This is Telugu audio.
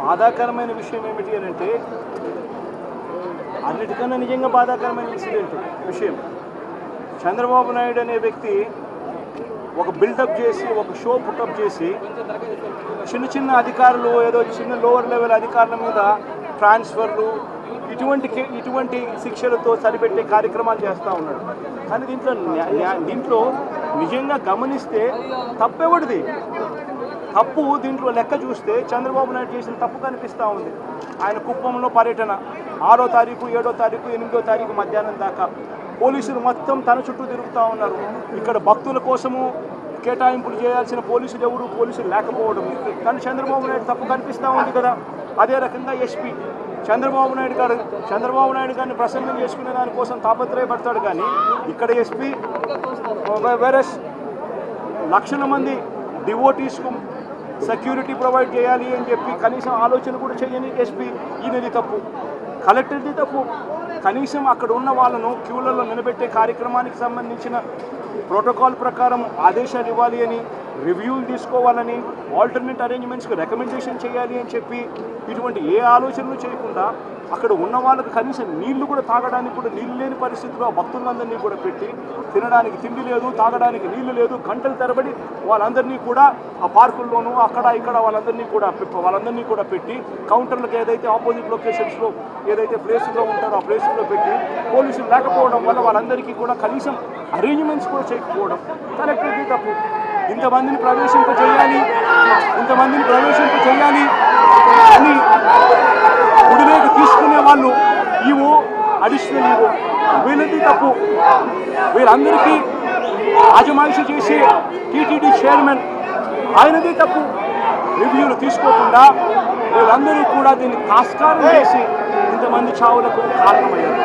బాధాకరమైన విషయం ఏమిటి అని అంటే, అన్నిటికన్నా నిజంగా బాధాకరమైన విషయం చంద్రబాబు నాయుడు అనే వ్యక్తి ఒక బిల్డప్ చేసి, ఒక షో పుట్టప్ చేసి, చిన్న చిన్న అధికారులు, ఏదో చిన్న లోవర్ లెవెల్ అధికారుల మీద ట్రాన్స్ఫర్లు, ఇటువంటి శిక్షలతో సరిపెట్టే కార్యక్రమాలు చేస్తూ ఉన్నాడు. కానీ దీంట్లో నిజంగా గమనిస్తే తప్పెవడిది? తప్పు దీంట్లో లెక్క చూస్తే చంద్రబాబు నాయుడు చేసిన తప్పు కనిపిస్తూ ఉంది. ఆయన కుప్పంలో పర్యటన 6వ తారీఖు, 7వ తారీఖు, 8వ తారీఖు మధ్యాహ్నం దాకా పోలీసులు మొత్తం తన చుట్టూ తిరుగుతూ ఉన్నారు. ఇక్కడ భక్తుల కోసము కేటాయింపులు చేయాల్సిన పోలీసులు లేకపోవడం, కానీ చంద్రబాబు నాయుడు తప్పు కనిపిస్తూ ఉంది కదా. అదే రకంగా ఎస్పీ చంద్రబాబు నాయుడు గారిని ప్రసన్నం చేసుకునే దానికోసం తాపత్రయపడతాడు. కానీ ఇక్కడ ఎస్పీ వేరస్ లక్షల మంది డివోటీస్కు సెక్యూరిటీ ప్రొవైడ్ చేయాలి అని చెప్పి కనీసం ఆలోచన కూడా చేయని ఎస్పీ, ఈయనది తప్పు. కలెక్టర్ది తప్పు. కనీసం అక్కడ ఉన్న వాళ్ళను క్యూలలో నిలబెట్టే కార్యక్రమానికి సంబంధించిన ప్రోటోకాల్ ప్రకారం ఆదేశాలు ఇవ్వాలి అని, రివ్యూలు తీసుకోవాలని, ఆల్టర్నేట్ అరేంజ్మెంట్స్కి రికమెండేషన్ చేయాలి అని చెప్పి ఇటువంటి ఏ ఆలోచనలు చేయకుండా అక్కడ ఉన్న వాళ్ళకి కనీసం నీళ్లు కూడా తాగడానికి కూడా నీళ్ళు లేని పరిస్థితిలో ఆ భక్తులందరినీ కూడా పెట్టి, తినడానికి తిండి లేదు, తాగడానికి నీళ్లు లేదు, గంటల తరబడి వాళ్ళందరినీ కూడా ఆ పార్కుల్లోనూ అక్కడ ఇక్కడ వాళ్ళందరినీ కూడా పెట్టి కౌంటర్లకు ఏదైతే ఆపోజిట్ లొకేషన్స్లో ఏదైతే ప్లేసుల్లో ఉంటారో ఆ ప్లేసుల్లో పెట్టి పోలీసులు లేకపోవడం వల్ల వాళ్ళందరికీ కూడా కనీసం అరేంజ్మెంట్స్ కూడా చేయకపోవడం కలెక్టర్కి తప్పు. ఇంతమందిని ప్రవేశింప చేయాలి అని గుడిలోకి తీసుకునే వాళ్ళు ఈవో, అడిషనల్ ఈవో, వీళ్ళది తప్పు. వీళ్ళందరికీ ఆజమాయిషీ చేసే టీటీడీ చైర్మన్ ఆయనది తప్పు. రివ్యూలు తీసుకోకుండా వీళ్ళందరూ కూడా దీన్ని తాస్కారం చేసి ఇంతమంది చావులకు కారణమయ్యారు.